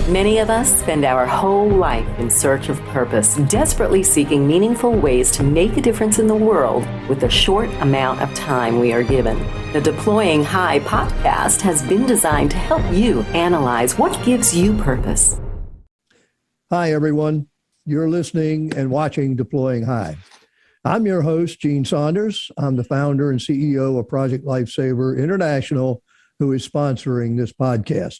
Many of us spend our whole life in search of purpose, desperately seeking meaningful ways to make a difference in the world with the short amount of time we are given. The Deploying High podcast has been designed to help you analyze what gives you purpose. Hi, everyone. You're listening and watching Deploying High. I'm your host, Gene Saunders. I'm the founder and CEO of Project Lifesaver International, who is sponsoring this podcast.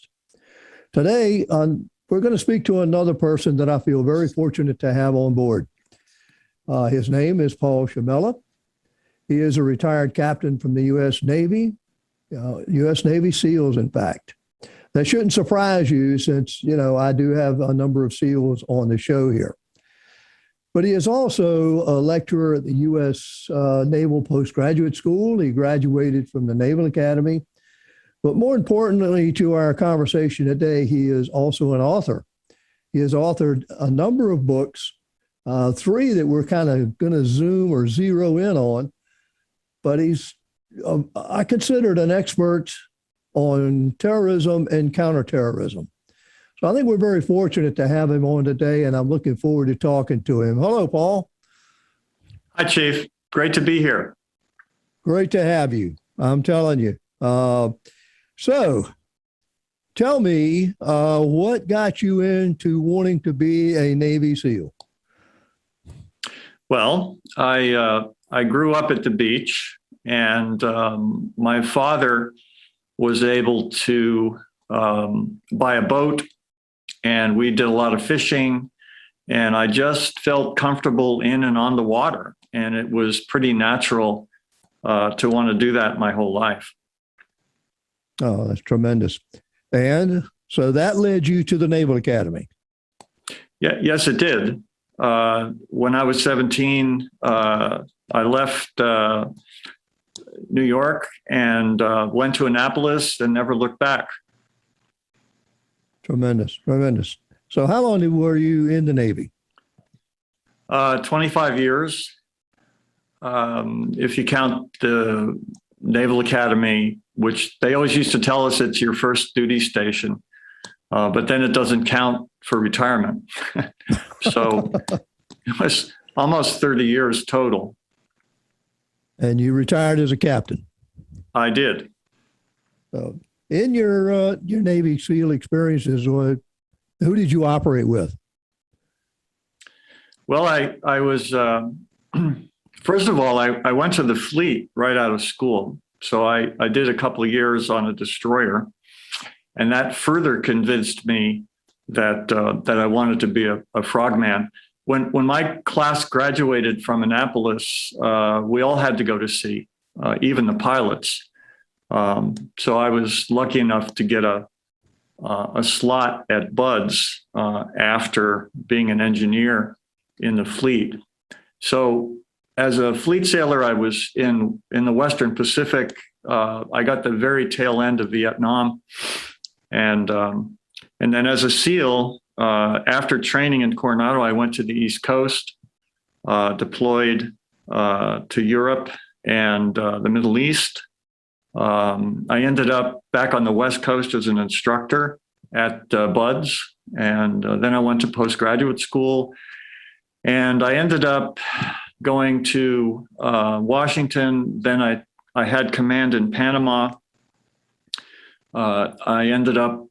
Today, we're going to speak to another person that I feel very fortunate to have on board. His name is Paul Shemella. He is a retired captain from the U.S. Navy, U.S. Navy SEALs, in fact. That shouldn't surprise you since, I do have a number of SEALs on the show here. But he is also a lecturer at the U.S. Naval Postgraduate School. He graduated from the Naval Academy. But more importantly to our conversation today, he is also an author. He has authored a number of books, three that we're kind of going to zoom or zero in on. But he's, I considered an expert on terrorism and counterterrorism. So I think we're very fortunate to have him on today, and I'm looking forward to talking to him. Hello, Paul. Hi, Chief. Great to be here. Great to have you. I'm telling you. So tell me, what got you into wanting to be a Navy SEAL? Well, I grew up at the beach, and my father was able to buy a boat, and we did a lot of fishing, and I just felt comfortable in and on the water, and it was pretty natural to want to do that my whole life. Oh, that's tremendous. And so that led you to the Naval Academy. Yeah, yes, it did. When I was 17, I left New York and went to Annapolis and never looked back. Tremendous, tremendous. So how long were you in the Navy? 25 years. If you count the Naval Academy, which they always used to tell us it's your first duty station, but then it doesn't count for retirement. So it was almost 30 years total. And you retired as a captain? I did. So in your Navy SEAL experiences, who did you operate with? Well, I was, first of all, I went to the fleet right out of school. So I did a couple of years on a destroyer, and that further convinced me that I wanted to be a frogman. When my class graduated from Annapolis, we all had to go to sea, even the pilots. So I was lucky enough to get a slot at Buds after being an engineer in the fleet. So as a fleet sailor, I was in the Western Pacific. I got the very tail end of Vietnam, and then as a SEAL, after training in Coronado, I went to the East Coast, deployed to Europe and the Middle East. I ended up back on the West Coast as an instructor at Buds, and then I went to postgraduate school, and I ended up going to Washington. Then I had command in Panama. I ended up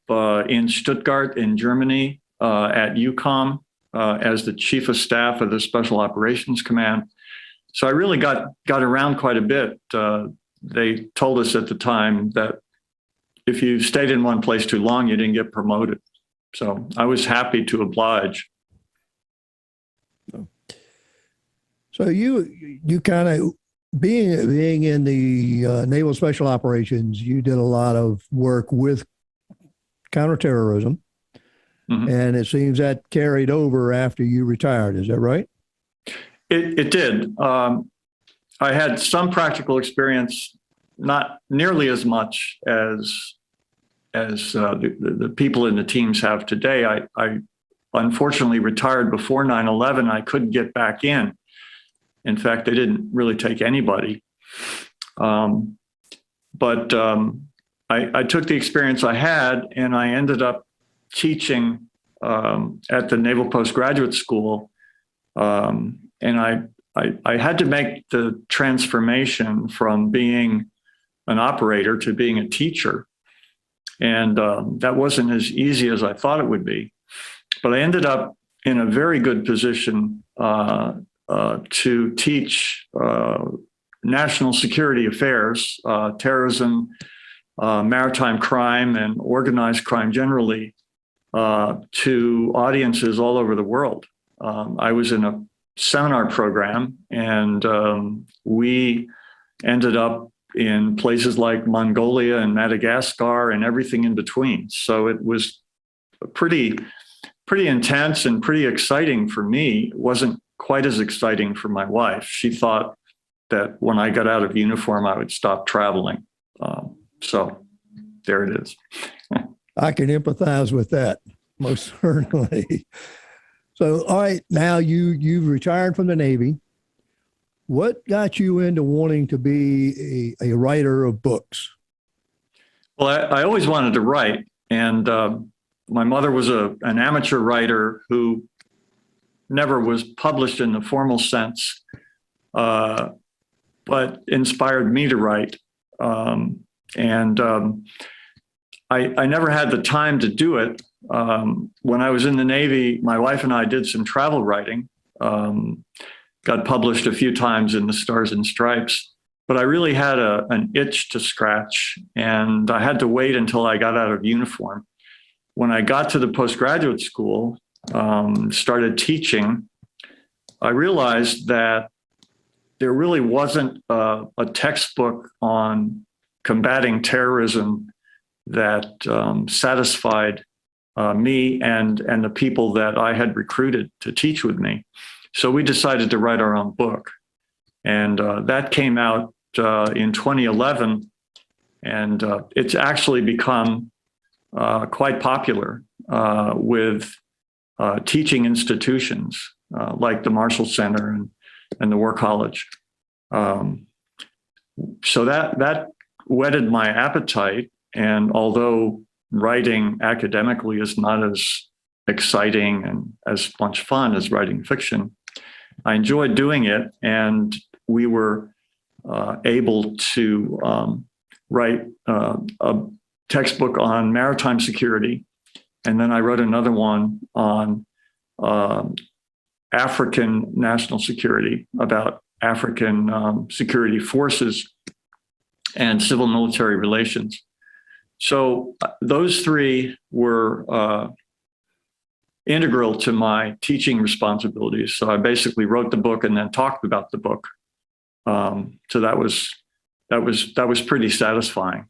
in Stuttgart in Germany at UCOM as the chief of staff of the Special Operations Command. So I really got around quite a bit. They told us at the time that if you stayed in one place too long, you didn't get promoted. So I was happy to oblige. So you kind of, being in the Naval Special Operations, you did a lot of work with counterterrorism, and it seems that carried over after you retired. Is that right? It did. I had some practical experience, not nearly as much as the people in the teams have today. I unfortunately retired before 9/11. I couldn't get back in. In fact, they didn't really take anybody. But I took the experience I had, and I ended up teaching at the Naval Postgraduate School, and I had to make the transformation from being an operator to being a teacher. And that wasn't as easy as I thought it would be. But I ended up in a very good position to teach national security affairs, terrorism, maritime crime, and organized crime generally to audiences all over the world. I was in a seminar program, and we ended up in places like Mongolia and Madagascar and everything in between. So it was pretty intense and pretty exciting for me. It wasn't quite as exciting for my wife. She thought that when I got out of uniform, I would stop traveling. So there it is. I can empathize with that, most certainly. So, all right, now you've retired from the Navy. What got you into wanting to be a writer of books? Well, I always wanted to write, and my mother was an amateur writer who never was published in the formal sense, but inspired me to write. I never had the time to do it. When I was in the Navy, my wife and I did some travel writing, got published a few times in the Stars and Stripes, but I really had an itch to scratch, and I had to wait until I got out of uniform. When I got to the postgraduate school, started teaching, I realized that there really wasn't a textbook on combating terrorism that satisfied me and the people that I had recruited to teach with me. So we decided to write our own book. And that came out in 2011. And it's actually become quite popular with teaching institutions like the Marshall Center and the War College. So that whetted my appetite. And although writing academically is not as exciting and as much fun as writing fiction, I enjoyed doing it. And we were able to write a textbook on maritime security. And then I wrote another one on African national security, about African security forces and civil military relations. So those three were integral to my teaching responsibilities. So I basically wrote the book and then talked about the book. So that was pretty satisfying.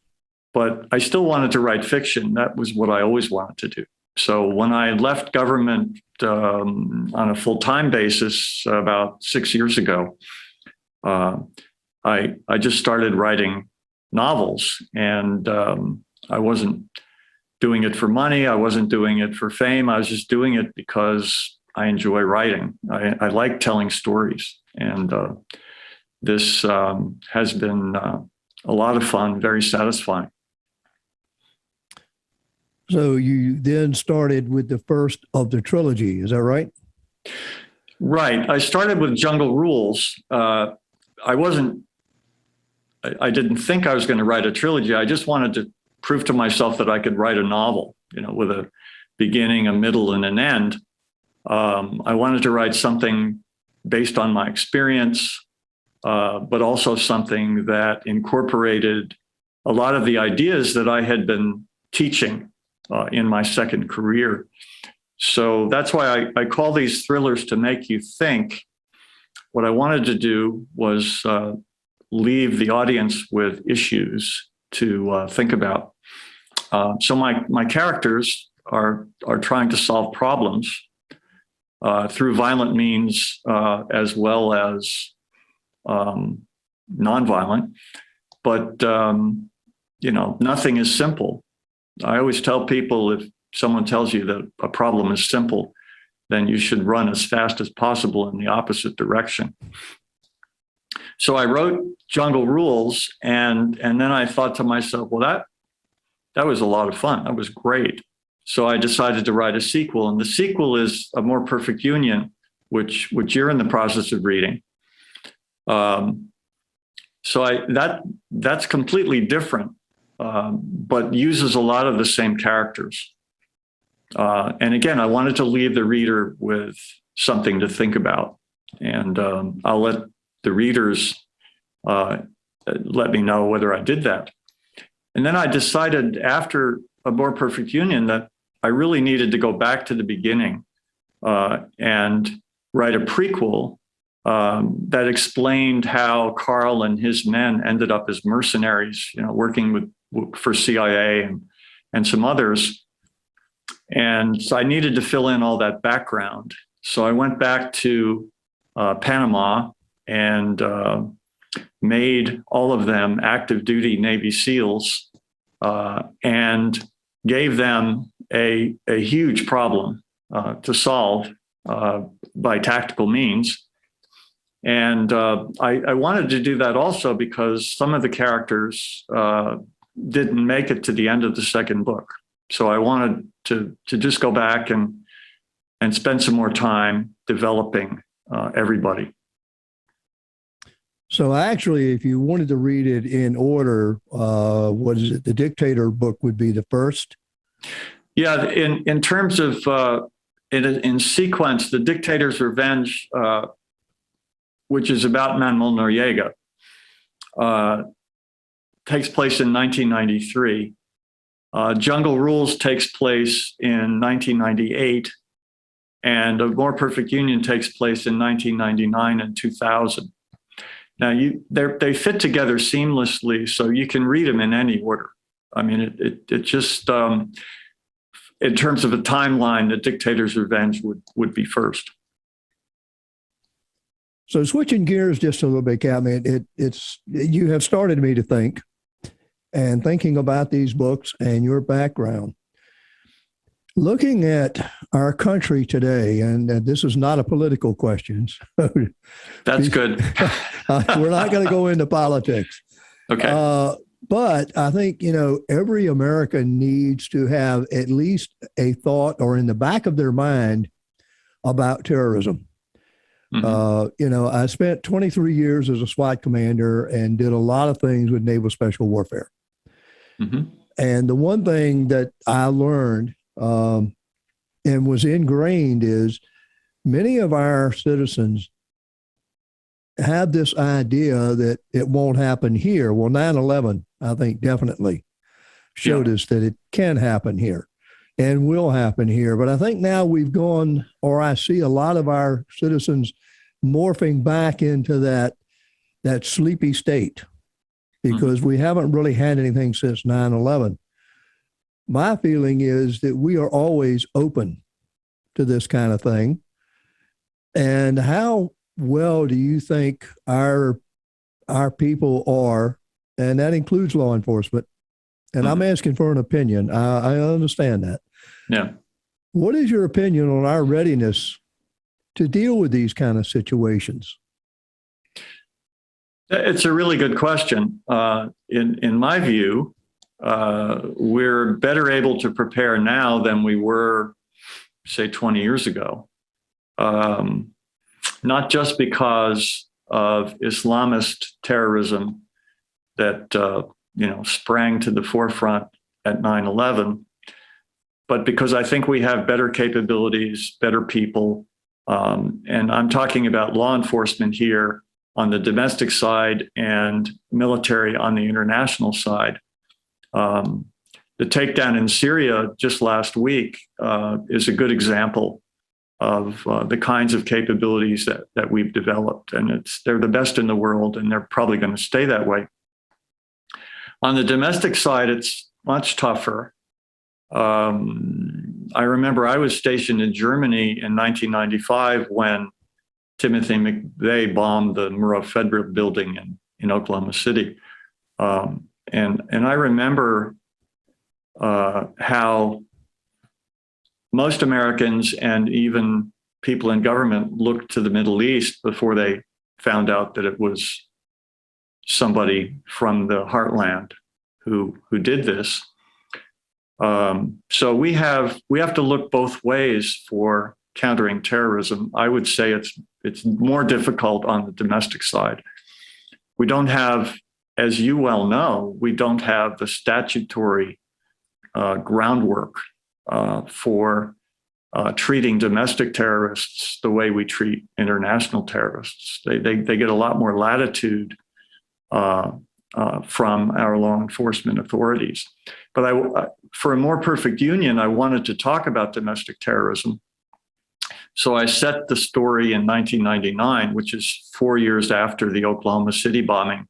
But I still wanted to write fiction. That was what I always wanted to do. So when I left government on a full-time basis about 6 years ago, I just started writing novels, and I wasn't doing it for money. I wasn't doing it for fame. I was just doing it because I enjoy writing. I like telling stories, and this has been a lot of fun, very satisfying. So you then started with the first of the trilogy, is that right? Right. I started with Jungle Rules. I didn't think I was going to write a trilogy. I just wanted to prove to myself that I could write a novel, with a beginning, a middle, and an end. I wanted to write something based on my experience, but also something that incorporated a lot of the ideas that I had been teaching in my second career. So that's why I call these thrillers to make you think. What I wanted to do was leave the audience with issues to think about. So my characters are trying to solve problems through violent means as well as nonviolent. But nothing is simple. I always tell people, if someone tells you that a problem is simple, then you should run as fast as possible in the opposite direction. So I wrote Jungle Rules, and then I thought to myself, well, that was a lot of fun. That was great. So I decided to write a sequel, and the sequel is A More Perfect Union, which you're in the process of reading. That's completely different, but uses a lot of the same characters. And again, I wanted to leave the reader with something to think about, and I'll let the readers let me know whether I did that. And then I decided after A More Perfect Union that I really needed to go back to the beginning and write a prequel that explained how Carl and his men ended up as mercenaries, working for CIA and some others. And so I needed to fill in all that background. So I went back to Panama and made all of them active duty Navy SEALs and gave them a huge problem to solve by tactical means. And I wanted to do that also because some of the characters didn't make it to the end of the second book. So I wanted to just go back and spend some more time developing everybody. So actually, if you wanted to read it in order, what is it? The Dictator book would be the first? Yeah, in terms of in sequence, The Dictator's Revenge, which is about Manuel Noriega, takes place in 1993. Jungle Rules takes place in 1998, and A More Perfect Union takes place in 1999 and 2000. Now, they fit together seamlessly, so you can read them in any order. I mean, it just, in terms of a timeline, The Dictator's Revenge would be first. So switching gears just a little bit, Captain, you have started me to think, and thinking about these books and your background. Looking at our country today, and this is not a political question. That's good. We're not going to go into politics. Okay. But I think, every American needs to have at least a thought or in the back of their mind about terrorism. Mm-hmm. I spent 23 years as a SWAT commander and did a lot of things with naval special warfare. Mm-hmm. And the one thing that I learned and was ingrained is many of our citizens have this idea that it won't happen here. Well, 9/11, I think, definitely showed us that it can happen here and will happen here. But I think now we've gone, or I see a lot of our citizens morphing back into that sleepy state because we haven't really had anything since 9/11. My feeling is that we are always open to this kind of thing. And how well do you think our people are, and that includes law enforcement, and I'm asking for an opinion. I understand that. Yeah. What is your opinion on our readiness to deal with these kind of situations? It's a really good question. In my view, we're better able to prepare now than we were, say, 20 years ago. Not just because of Islamist terrorism that sprang to the forefront at 9/11, but because I think we have better capabilities, better people, and I'm talking about law enforcement here on the domestic side and military on the international side. The takedown in Syria just last week is a good example of the kinds of capabilities that we've developed, and they're the best in the world, and they're probably going to stay that way. On the domestic side, it's much tougher. I remember I was stationed in Germany in 1995 when Timothy McVeigh bombed the Murrah Federal building in Oklahoma City. And I remember how most Americans and even people in government looked to the Middle East before they found out that it was somebody from the heartland who did this. So we have to look both ways for countering terrorism. I would say it's more difficult on the domestic side. We don't have, as you well know, we don't have the statutory groundwork for treating domestic terrorists the way we treat international terrorists. They get a lot more latitude from our law enforcement authorities. But for a more perfect union, I wanted to talk about domestic terrorism. So I set the story in 1999, which is 4 years after the Oklahoma City bombing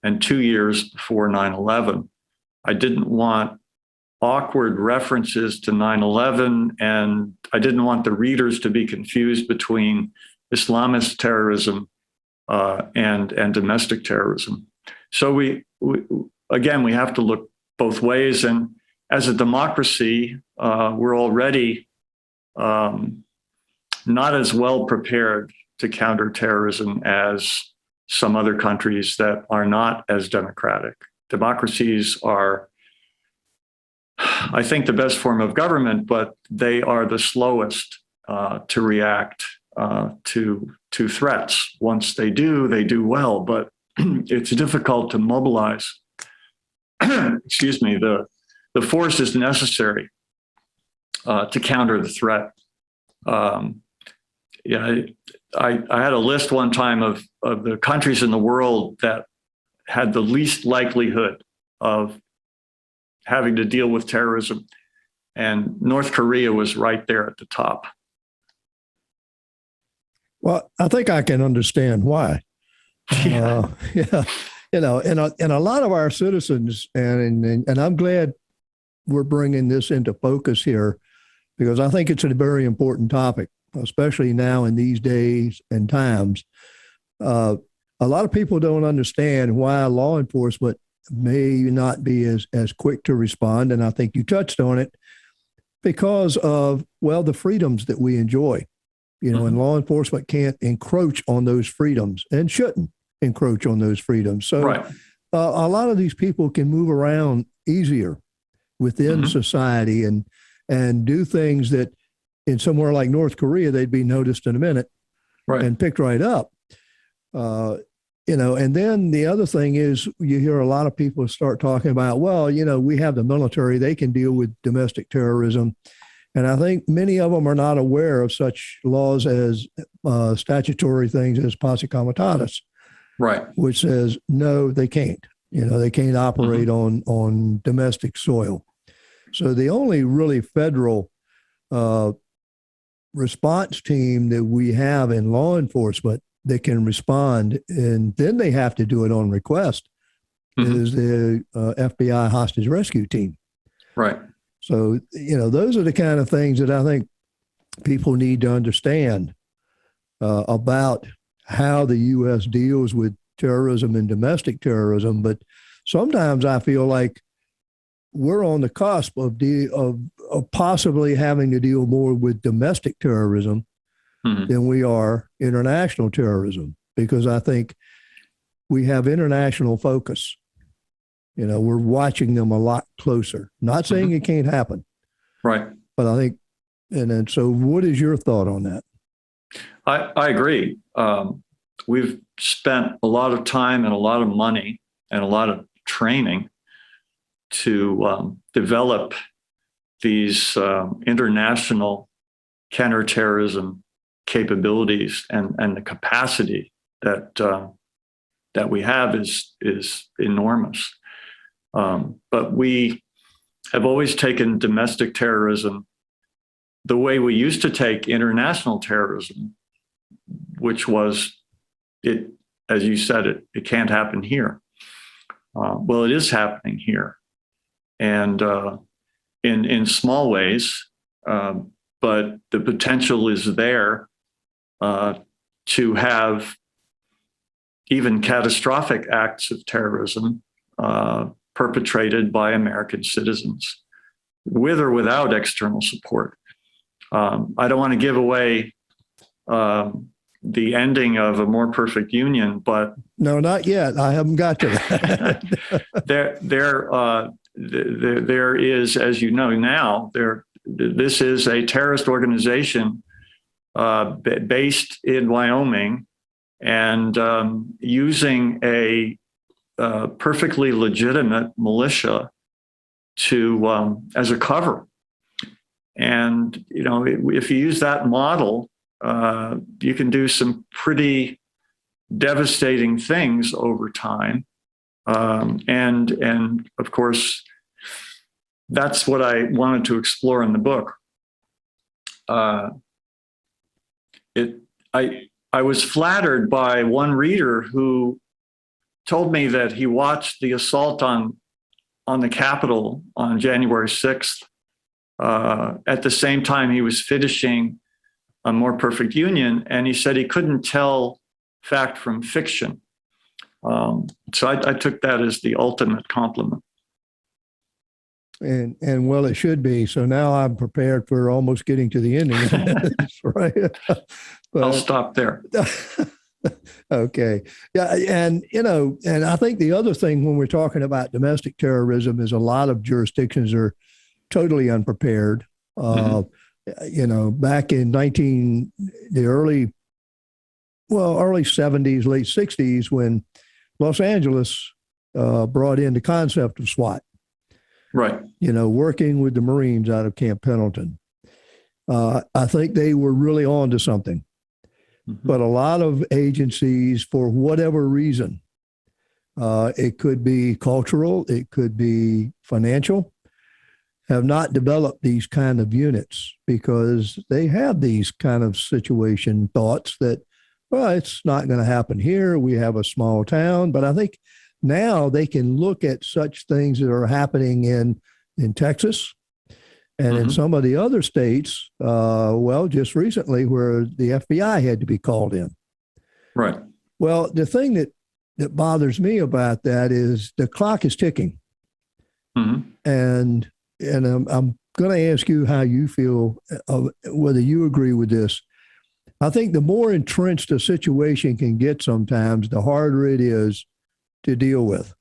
and 2 years before 9/11. I didn't want awkward references to 9/11, and I didn't want the readers to be confused between Islamist terrorism and domestic terrorism. So we have to look both ways. And as a democracy, we're already not as well prepared to counter terrorism as some other countries that are not as democratic. Democracies are, I think, the best form of government, but they are the slowest to react to threats. Once they do well, but it's difficult to mobilize, excuse me, the force is necessary to counter the threat. I had a list one time of the countries in the world that had the least likelihood of having to deal with terrorism, and North Korea was right there at the top. Well, I think I can understand why. Yeah. And a lot of our citizens, and I'm glad we're bringing this into focus here, because I think it's a very important topic, especially now in these days and times. A lot of people don't understand why law enforcement may not be as quick to respond. And I think you touched on it because of, well, the freedoms that we enjoy, and law enforcement can't encroach on those freedoms and shouldn't encroach on those freedoms. So Right. A lot of these people can move around easier within society and do things that in somewhere like North Korea, they'd be noticed in a minute and picked right up. And then the other thing is you hear a lot of people start talking about, well, we have the military, they can deal with domestic terrorism. And I think many of them are not aware of such laws as statutory things as posse comitatus, which says, no, they can't. They can't operate on domestic soil. So the only really federal response team that we have in law enforcement that can respond, and then they have to do it on request, is the FBI hostage rescue team. Right. So, those are the kind of things that I think people need to understand about how the U.S. deals with terrorism and domestic terrorism. But sometimes I feel like we're on the cusp of possibly having to deal more with domestic terrorism than we are international terrorism, because I think we have international focus. We're watching them a lot closer. Not saying it can't happen. Right. But I think, and so what is your thought on that? I agree. We've spent a lot of time and a lot of money and a lot of training to develop these international counterterrorism capabilities, and the capacity that we have is enormous. But we have always taken domestic terrorism the way we used to take international terrorism, which was it, as you said, it can't happen here. Well, it is happening here, and in small ways, but the potential is there to have even catastrophic acts of terrorism perpetrated by American citizens, with or without external support. I don't want to give away the ending of A More Perfect Union, but no, not yet. I haven't got to that. there is, as you know now, this is a terrorist organization based in Wyoming, and using a perfectly legitimate militia to as a cover. And if you use that model, you can do some pretty devastating things over time. And of course, that's what I wanted to explore in the book. I was flattered by one reader who told me that he watched the assault on the Capitol on January 6th. At the same time, he was finishing A More Perfect Union, and he said he couldn't tell fact from fiction. So I took that as the ultimate compliment. And well, it should be. So now I'm prepared for almost getting to the ending. Right. But, I'll stop there. Okay. Yeah. And I think the other thing when we're talking about domestic terrorism is a lot of jurisdictions are totally unprepared. Back in the early 70s, late 60s, when Los Angeles brought in the concept of SWAT. Right. Working with the Marines out of Camp Pendleton. I think they were really on to something. Mm-hmm. But a lot of agencies, for whatever reason, it could be cultural, it could be financial, have not developed these kind of units because they have these kind of situation thoughts that, well, it's not going to happen here. We have a small town. But I think now they can look at such things that are happening in Texas and in some of the other states, just recently where the FBI had to be called in. Right. Well, the thing that bothers me about that is the clock is ticking. Mm-hmm. And I'm going to ask you how you feel, whether you agree with this. I think the more entrenched a situation can get sometimes, the harder it is to deal with.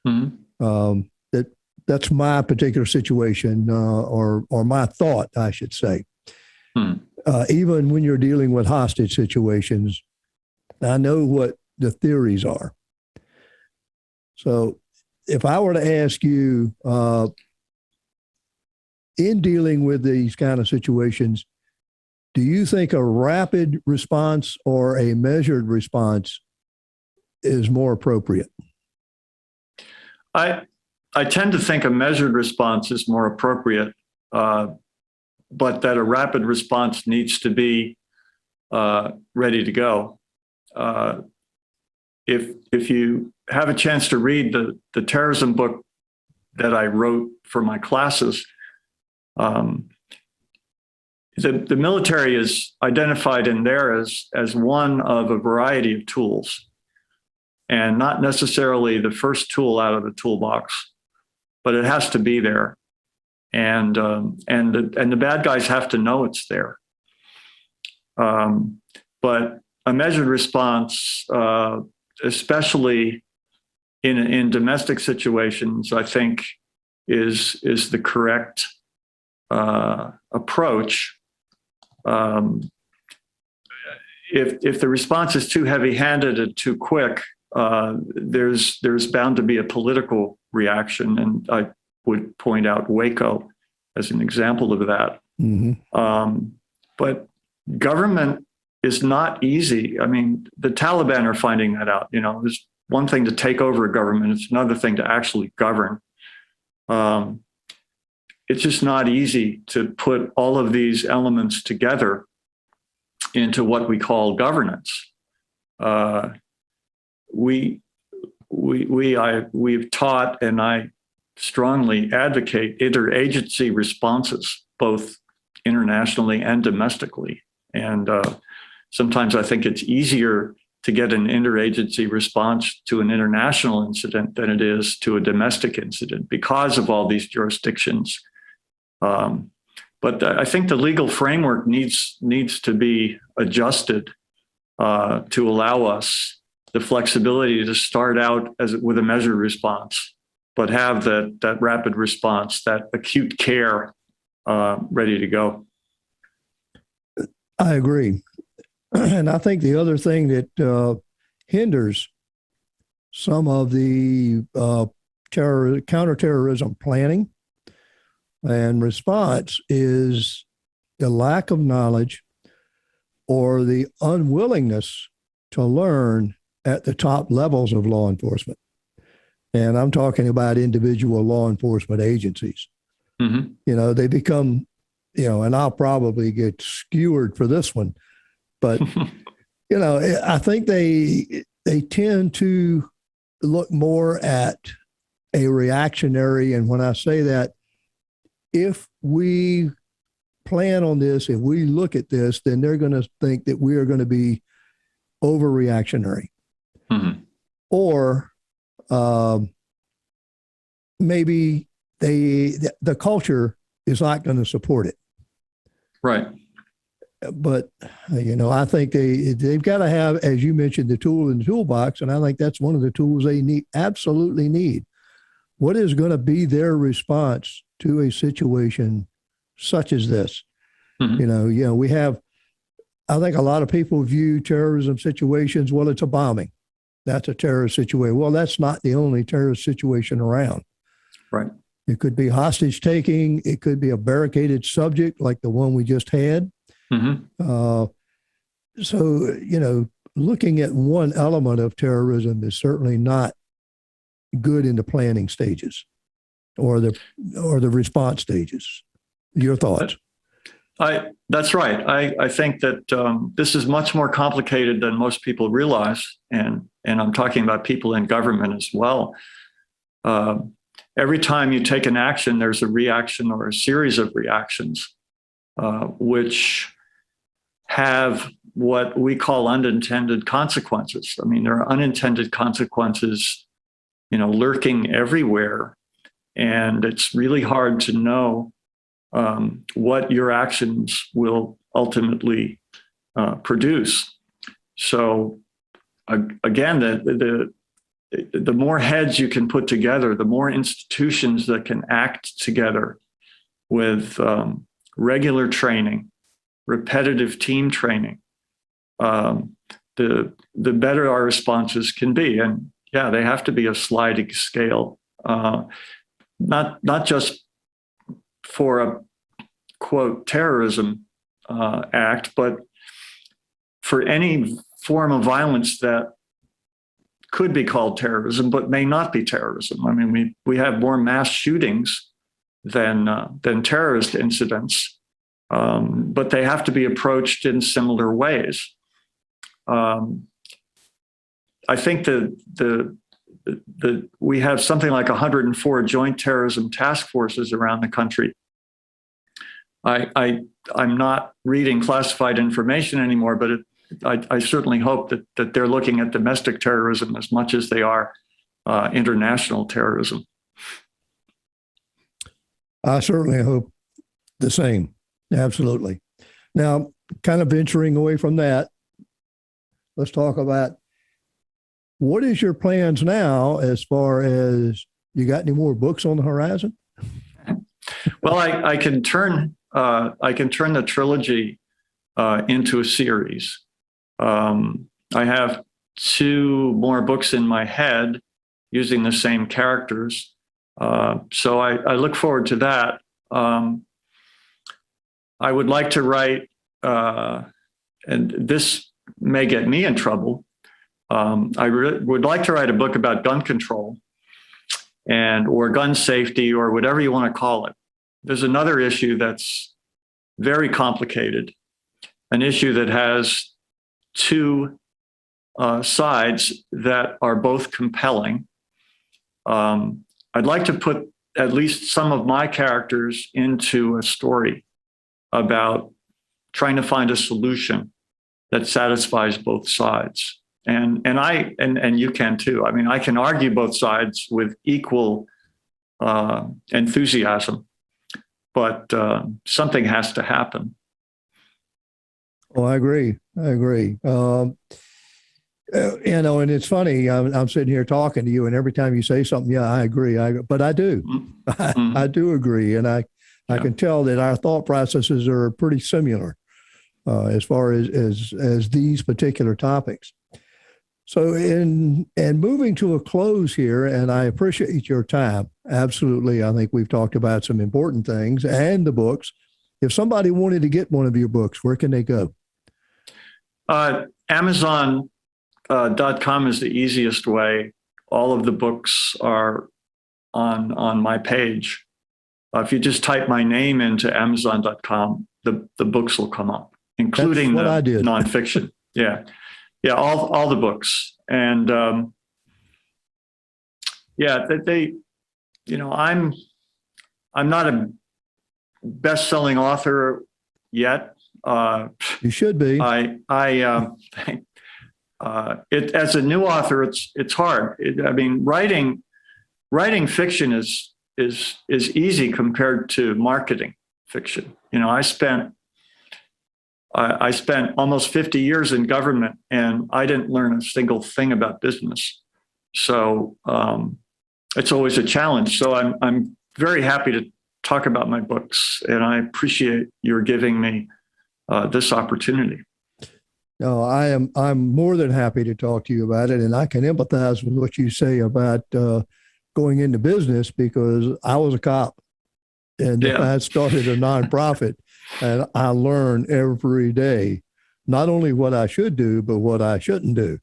Mm-hmm. That's my particular situation, or my thought, I should say. Mm-hmm. Even when you're dealing with hostage situations, I know what the theories are. So if I were to ask you, in dealing with these kind of situations, do you think a rapid response or a measured response is more appropriate? I tend to think a measured response is more appropriate, but that a rapid response needs to be ready to go. If you have a chance to read the terrorism book that I wrote for my classes, the military is identified in there as one of a variety of tools, and not necessarily the first tool out of the toolbox, but it has to be there, and the bad guys have to know it's there. But a measured response, especially in domestic situations, I think is the correct approach. If the response is too heavy-handed and too quick, there's bound to be a political reaction, and I would point out Waco as an example of that. Mm-hmm. But government is not easy. I mean, the Taliban are finding that out. There's one thing to take over a government; it's another thing to actually govern. It's just not easy to put all of these elements together into what we call governance. We've taught, and I strongly advocate, interagency responses, both internationally and domestically. And sometimes I think it's easier to get an interagency response to an international incident than it is to a domestic incident because of all these jurisdictions. But I think the legal framework needs to be adjusted to allow us the flexibility to start out with a measured response but have that rapid response, that acute care ready to go. I agree. And I think the other thing that hinders some of the counterterrorism planning and response is the lack of knowledge or the unwillingness to learn at the top levels of law enforcement. And I'm talking about individual law enforcement agencies. Mm-hmm. You know, they become, and I'll probably get skewered for this one, but, I think they tend to look more at a reactionary. And when I say that, if we plan on this, if we look at this, then they're going to think that we are going to be overreactionary. Mm-hmm. Or maybe the culture is not going to support it. Right. But, I think they've got to have, as you mentioned, the tool in the toolbox. And I think that's one of the tools they absolutely need. What is going to be their response to a situation such as this? Mm-hmm. We have, I think a lot of people view terrorism situations, well, it's a bombing. That's a terrorist situation. Well, that's not the only terrorist situation around. Right. It could be hostage taking. It could be a barricaded subject like the one we just had. Mm-hmm. So, looking at one element of terrorism is certainly not good in the planning stages or the response stages. Your thoughts? That's right. I think that this is much more complicated than most people realize, and I'm talking about people in government as well. Every time you take an action, there's a reaction or a series of reactions, which have what we call unintended consequences. I mean, there are unintended consequences, lurking everywhere, and it's really hard to know what your actions will ultimately produce. So, again, the more heads you can put together, the more institutions that can act together with regular training, repetitive team training, the better our responses can be. And yeah, they have to be a sliding scale, not just for a quote terrorism act, but for any form of violence that could be called terrorism, but may not be terrorism. I mean, we have more mass shootings than terrorist incidents. But they have to be approached in similar ways. I think that we have something like 104 joint terrorism task forces around the country. I'm not reading classified information anymore, but I certainly hope that they're looking at domestic terrorism as much as they are international terrorism. I certainly hope the same. Absolutely. Now, kind of venturing away from that, let's talk about what is your plans now as far as you got any more books on the horizon? Well, I can turn the trilogy into a series. I have 2 more books in my head using the same characters. So I look forward to that. I would like to write, and this may get me in trouble. I would like to write a book about gun control or gun safety or whatever you want to call it. There's another issue that's very complicated, an issue that has 2 sides that are both compelling. I'd like to put at least some of my characters into a story about trying to find a solution that satisfies both sides. And you can too. I mean, I can argue both sides with equal enthusiasm, but something has to happen. Oh, I agree. And it's funny. I'm sitting here talking to you, and every time you say something, yeah, I agree. But I do. I do agree, and I can tell that our thought processes are pretty similar as far as these particular topics. So, and moving to a close here, and I appreciate your time. Absolutely, I think we've talked about some important things and the books. If somebody wanted to get one of your books, where can they go? Amazon.com is the easiest way. All of the books are on my page. If you just type my name into Amazon.com, the books will come up, including the nonfiction. Yeah, all the books, and they I'm not a best-selling author yet. You should be. As a new author, it's hard. Writing fiction is easy compared to marketing fiction. I spent almost 50 years in government, and I didn't learn a single thing about business. So it's always a challenge. So I'm very happy to talk about my books, and I appreciate your giving me this opportunity. No, I'm more than happy to talk to you about it, and I can empathize with what you say about going into business, because I was a cop, and I started a nonprofit, and I learn every day, not only what I should do, but what I shouldn't do.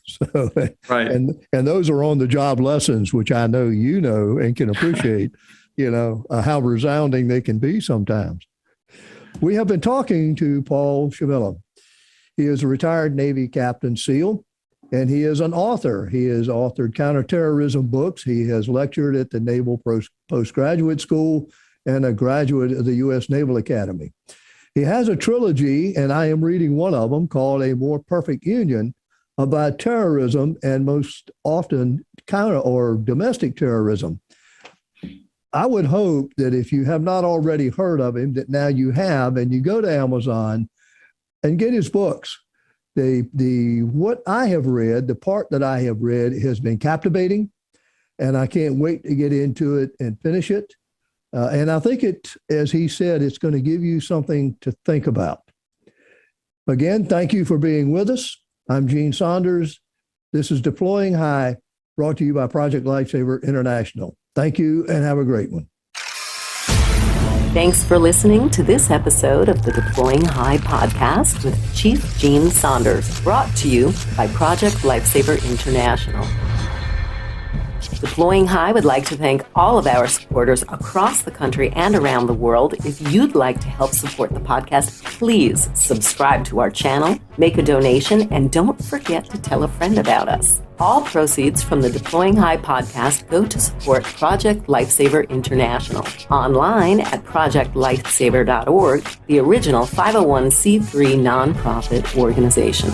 So, right. And those are on the job lessons, which I know you know and can appreciate, how resounding they can be sometimes. We have been talking to Paul Shemella. He is a retired Navy Captain SEAL, and he is an author. He has authored counterterrorism books. He has lectured at the Naval Postgraduate School and a graduate of the U.S. Naval Academy. He has a trilogy, and I am reading one of them called A More Perfect Union, about terrorism, and most often counter or domestic terrorism. I would hope that if you have not already heard of him, that now you have, and you go to Amazon and get his books. What I have read, the part that I have read, has been captivating, and I can't wait to get into it and finish it. And I think as he said, it's going to give you something to think about. Again, thank you for being with us. I'm Gene Saunders. This is Deploying High, brought to you by Project Lifesaver International. Thank you, and have a great one. Thanks for listening to this episode of the Deploying High podcast with Chief Gene Saunders, brought to you by Project Lifesaver International. Deploying High would like to thank all of our supporters across the country and around the world. If you'd like to help support the podcast, please subscribe to our channel, make a donation, and don't forget to tell a friend about us. All proceeds from the Deploying High podcast go to support Project Lifesaver International, online at projectlifesaver.org, the original 501c3 nonprofit organization.